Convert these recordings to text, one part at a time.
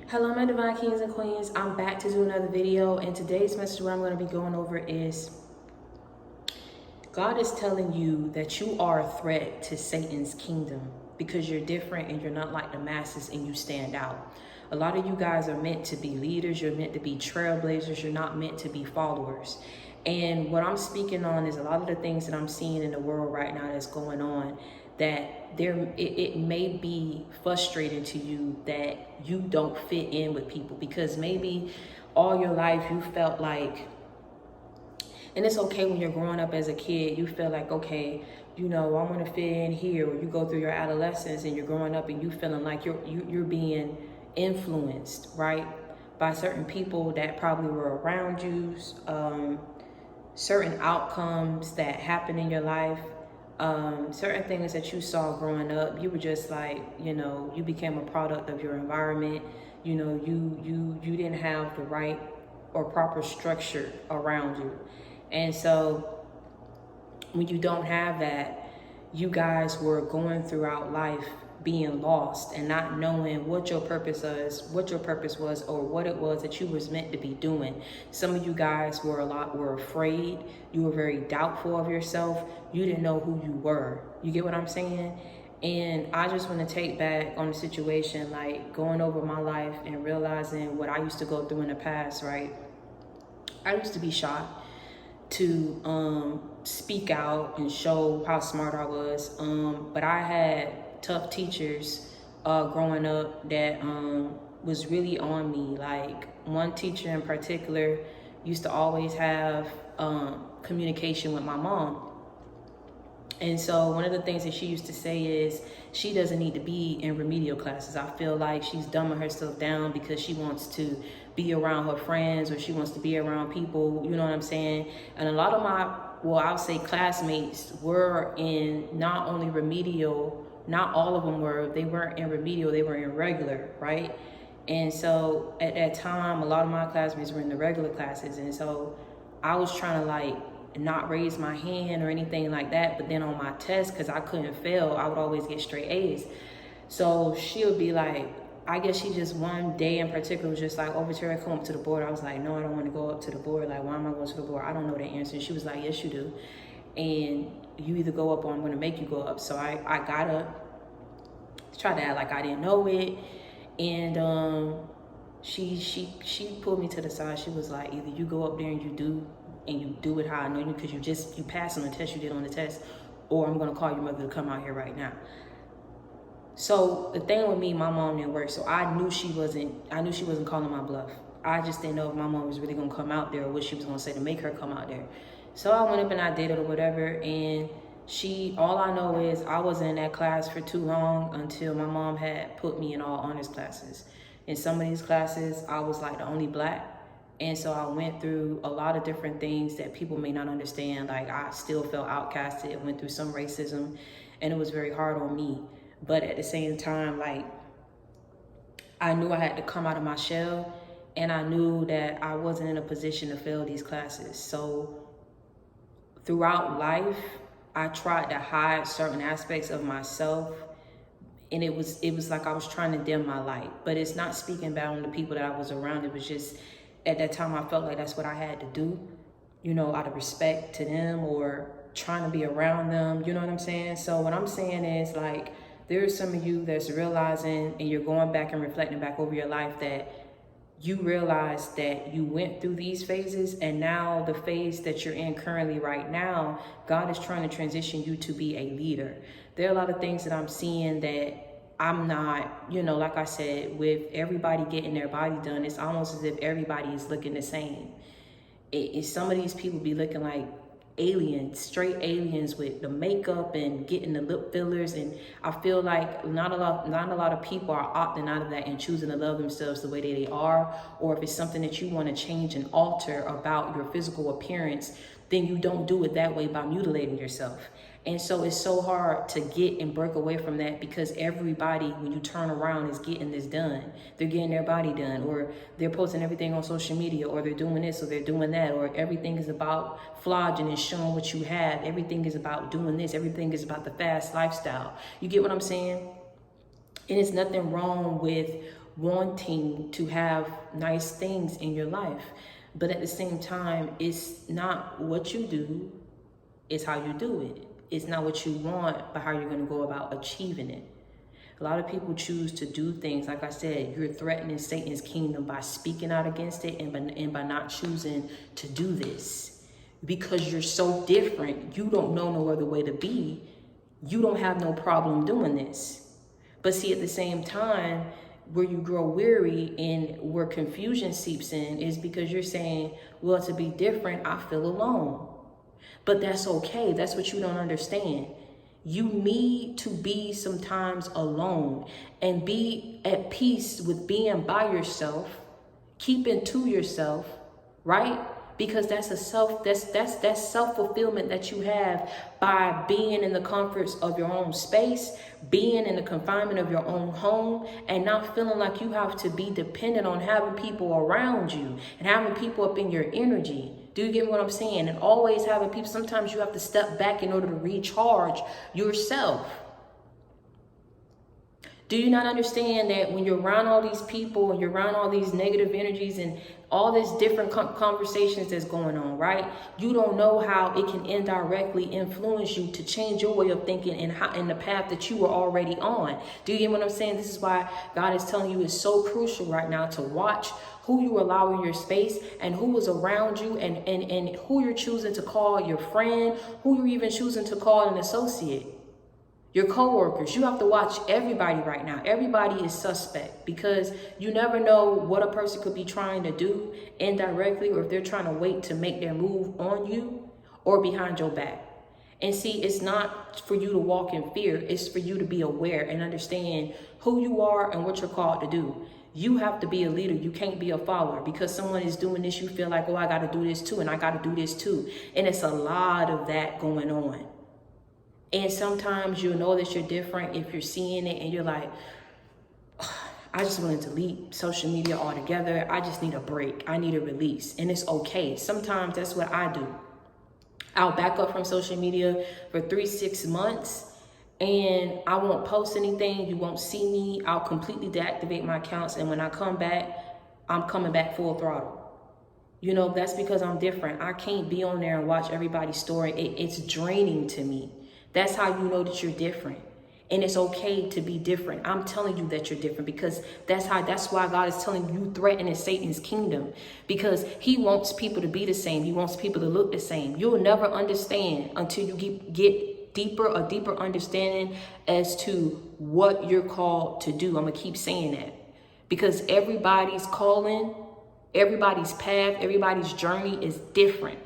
Hello my divine kings and queens, I'm back to do another video, and today's message what I'm going to be going over is God is telling you that you are a threat to Satan's kingdom because you're different and you're not like the masses and you stand out. A lot of you guys are meant to be leaders, you're meant to be trailblazers, you're not meant to be followers. And what I'm speaking on is a lot of the things that I'm seeing in the world right now that's going on, that it may be frustrating to you that you don't fit in with people, because maybe all your life you felt like, and it's okay when you're growing up as a kid, you feel like, okay, you know, I want to fit in here. Or you go through your adolescence and you're growing up and you feeling like you're being influenced, right, by certain people that probably were around you, certain outcomes that happen in your life, certain things that you saw growing up. You were just like, you know, you became a product of your environment. You know, you didn't have the right or proper structure around you. And so when you don't have that, you guys were going throughout life being lost and not knowing what your purpose was, or what it was that you was meant to be doing. Some of you guys were afraid. You were very doubtful of yourself. You didn't know who you were. You get what I'm saying? And I just want to take back on the situation, like going over my life and realizing what I used to go through in the past, right? I used to be shy to speak out and show how smart I was. But I had tough teachers growing up that was really on me. Like one teacher in particular used to always have communication with my mom. And so one of the things that she used to say is she doesn't need to be in remedial classes. I feel like she's dumbing herself down because she wants to be around her friends, or she wants to be around people, you know what I'm saying? And a lot of my, well, I'll say classmates were in not only remedial, not all of them were, they weren't in remedial, they were in regular, right? And so at that time, a lot of my classmates were in the regular classes. And so I was trying to like not raise my hand or anything like that. But then on my test, because I couldn't fail, I would always get straight A's. So she would be like, I guess she just one day in particular was just like, Overture, come up to the board. I was like, no, I don't want to go up to the board. Like, why am I going to the board? I don't know the answer. She was like, yes, you do. And you either go up or I'm going to make you go up. So I got up, tried to act like I didn't know it. And she pulled me to the side. She was like, either you go up there and you do it how I know you, because you passed on the test you did on the test, or I'm gonna call your mother to come out here right now. So the thing with me, my mom didn't work, so I knew she wasn't calling my bluff. I just didn't know if my mom was really gonna come out there, or what she was gonna say to make her come out there. So I went up and I did it or whatever, and all I know is I wasn't in that class for too long until my mom had put me in all honors classes. In some of these classes, I was like the only black. And so I went through a lot of different things that people may not understand. Like I still felt outcasted, went through some racism, and it was very hard on me. But at the same time, like I knew I had to come out of my shell, and I knew that I wasn't in a position to fail these classes. So throughout life, I tried to hide certain aspects of myself, and it was like I was trying to dim my light. But it's not speaking bad on the people that I was around. It was just, at that time, I felt like that's what I had to do, you know, out of respect to them or trying to be around them, you know what I'm saying? So what I'm saying is, like, there's some of you that's realizing, and you're going back and reflecting back over your life, that you realize that you went through these phases, and now the phase that you're in currently right now, God is trying to transition you to be a leader. There are a lot of things that I'm seeing that I'm not, you know, like I said, with everybody getting their body done, it's almost as if everybody is looking the same. Some of these people be looking like aliens, straight aliens, with the makeup and getting the lip fillers. And I feel like not a lot of people are opting out of that and choosing to love themselves the way that they are. Or if it's something that you want to change and alter about your physical appearance, then you don't do it that way by mutilating yourself. And so it's so hard to get and break away from that, because everybody, when you turn around, is getting this done. They're getting their body done, or they're posting everything on social media, or they're doing this, or they're doing that, or everything is about flogging and showing what you have. Everything is about doing this. Everything is about the fast lifestyle. You get what I'm saying? And it's nothing wrong with wanting to have nice things in your life. But at the same time, it's not what you do, it's how you do it. It's not what you want, but how you're going to go about achieving it. A lot of people choose to do things, like I said, you're threatening Satan's kingdom by speaking out against it and by not choosing to do this. Because you're so different, you don't know no other way to be. You don't have no problem doing this. But see, at the same time, where you grow weary and where confusion seeps in is because you're saying, well, to be different, I feel alone. But that's okay. That's what you don't understand. You need to be sometimes alone and be at peace with being by yourself, keeping to yourself, right? Because that's self-fulfillment that you have by being in the comforts of your own space, being in the confinement of your own home, and not feeling like you have to be dependent on having people around you and having people up in your energy. Do you get what I'm saying? And always having people, sometimes you have to step back in order to recharge yourself. Do you not understand that when you're around all these people and you're around all these negative energies and all this different conversations that's going on, right? You don't know how it can indirectly influence you to change your way of thinking and how in the path that you were already on. Do you get what I'm saying? This is why God is telling you it's so crucial right now to watch who you allow in your space and who is around you and who you're choosing to call your friend, who you're even choosing to call an associate. Your coworkers, you have to watch everybody right now. Everybody is suspect because you never know what a person could be trying to do indirectly, or if they're trying to wait to make their move on you or behind your back. And see, it's not for you to walk in fear. It's for you to be aware and understand who you are and what you're called to do. You have to be a leader. You can't be a follower. Because someone is doing this, you feel like, oh, I got to do this too, and I got to do this too. And it's a lot of that going on. And sometimes you'll know that you're different if you're seeing it and you're like, I just want to delete social media altogether. I just need a break. I need a release. And it's okay. Sometimes that's what I do. I'll back up from social media for 3-6 months and I won't post anything. You won't see me. I'll completely deactivate my accounts. And when I come back, I'm coming back full throttle. You know, that's because I'm different. I can't be on there and watch everybody's story. It's draining to me. That's how you know that you're different. And it's okay to be different. I'm telling you that you're different because that's why God is telling you threatening Satan's kingdom, because he wants people to be the same. He wants people to look the same. You'll never understand until you get a deeper understanding as to what you're called to do. I'm going to keep saying that because everybody's calling, everybody's path, everybody's journey is different.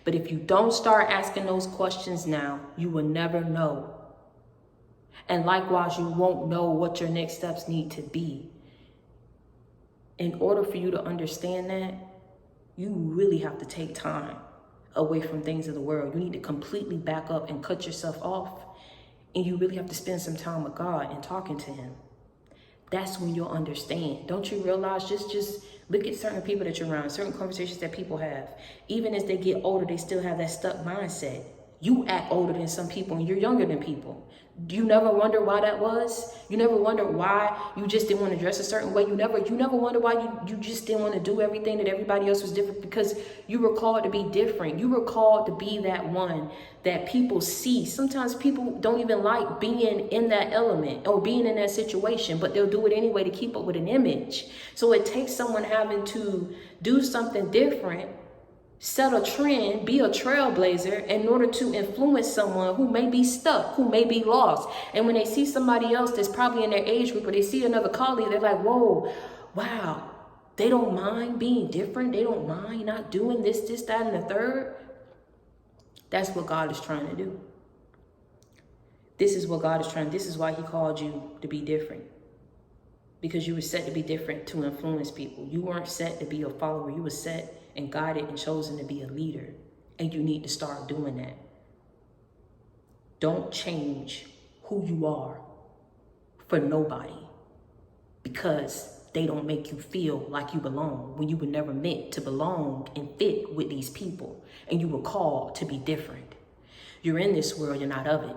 But if you don't start asking those questions now, you will never know. And likewise, you won't know what your next steps need to be. In order for you to understand that, you really have to take time away from things of the world. You need to completely back up and cut yourself off. And you really have to spend some time with God and talking to him. That's when you'll understand. Don't you realize, just look at certain people that you're around, certain conversations that people have. Even as they get older, they still have that stuck mindset. You act older than some people and you're younger than people. Do you never wonder why that was? You never wonder why you just didn't want to dress a certain way? You never wonder why you just didn't want to do everything that everybody else was different, because you were called to be different. You were called to be that one that people see. Sometimes people don't even like being in that element or being in that situation, but they'll do it anyway to keep up with an image. So it takes someone having to do something different, set a trend, be a trailblazer in order to influence someone who may be stuck, who may be lost. And when they see somebody else that's probably in their age group, or they see another colleague, they're like, whoa, wow, they don't mind being different. They don't mind not doing this, that, and the third. That's what God is trying to do. This is what God is trying. This is why he called you to be different. Because you were set to be different, to influence people. You weren't set to be a follower. You were set and guided and chosen to be a leader. And you need to start doing that. Don't change who you are for nobody, because they don't make you feel like you belong when you were never meant to belong and fit with these people. And you were called to be different. You're in this world, you're not of it.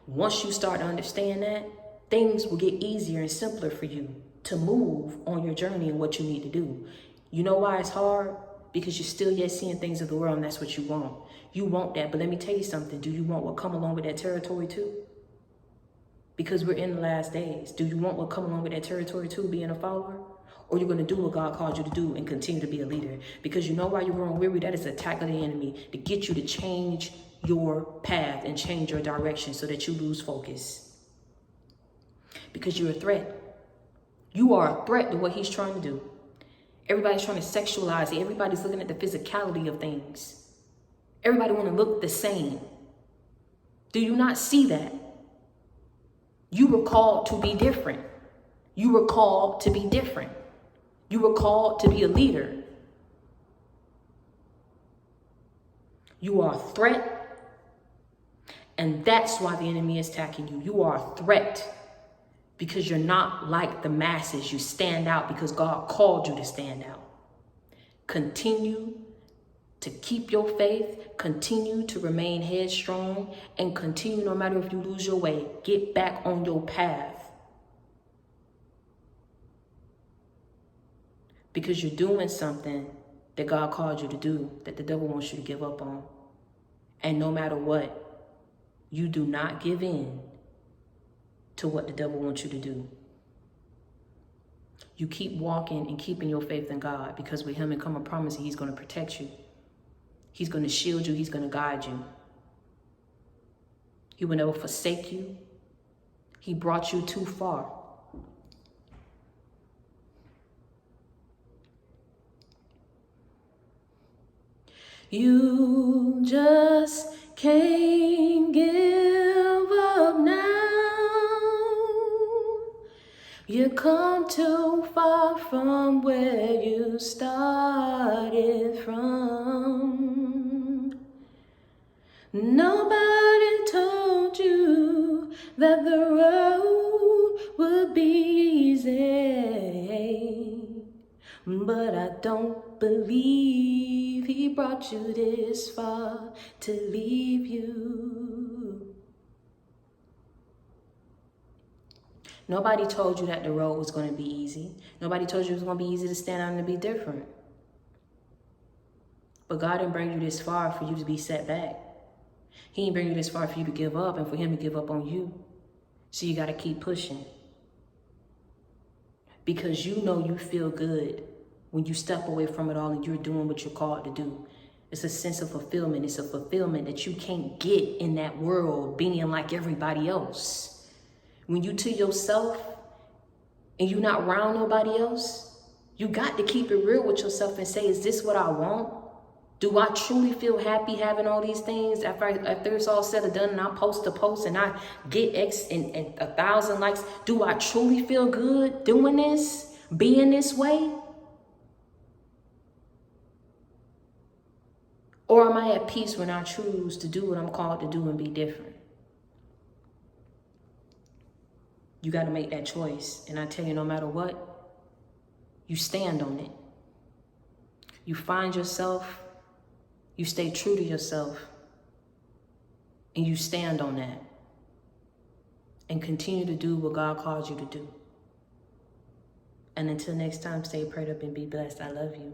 Once you start to understand that, things will get easier and simpler for you to move on your journey and what you need to do. You know why it's hard? Because you're still yet seeing things of the world, and that's what you want. You want that, but let me tell you something. Do you want what come along with that territory too? Because we're in the last days. Do you want what come along with that territory too, being a follower? Or you're going to do what God called you to do and continue to be a leader? Because you know why you're growing weary? That is an attack of the enemy to get you to change your path and change your direction so that you lose focus. Because you're a threat. You are a threat to what he's trying to do. Everybody's trying to sexualize it. Everybody's looking at the physicality of things. Everybody want to look the same. Do you not see that? You were called to be different. You were called to be different. You were called to be a leader. You are a threat. And that's why the enemy is attacking you. You are a threat. Because you're not like the masses. You stand out because God called you to stand out. Continue to keep your faith. Continue to remain headstrong. And continue, no matter if you lose your way, get back on your path. Because you're doing something that God called you to do, that the devil wants you to give up on. And no matter what, you do not give in to what the devil wants you to do. You keep walking and keeping your faith in God, because with him and come a promise, he's going to protect you. He's going to shield you. He's going to guide you. He will never forsake you. He brought you too far. You just can't give up now. You come too far from where you started from. Nobody told you that the road would be easy. But I don't believe he brought you this far to leave you. Nobody told you that the road was going to be easy. Nobody told you it was going to be easy to stand out and to be different. But God didn't bring you this far for you to be set back. He didn't bring you this far for you to give up and for him to give up on you. So you got to keep pushing. Because you know you feel good when you step away from it all and you're doing what you're called to do. It's a sense of fulfillment. It's a fulfillment that you can't get in that world being like everybody else. When you to yourself and you're not around nobody else, you got to keep it real with yourself and say, is this what I want? Do I truly feel happy having all these things after it's all said and done and I post a post and I get X and 1,000 likes? Do I truly feel good doing this, being this way? Or am I at peace when I choose to do what I'm called to do and be different? You got to make that choice. And I tell you, no matter what, you stand on it. You find yourself, you stay true to yourself, and you stand on that. And continue to do what God called you to do. And until next time, stay prayed up and be blessed. I love you.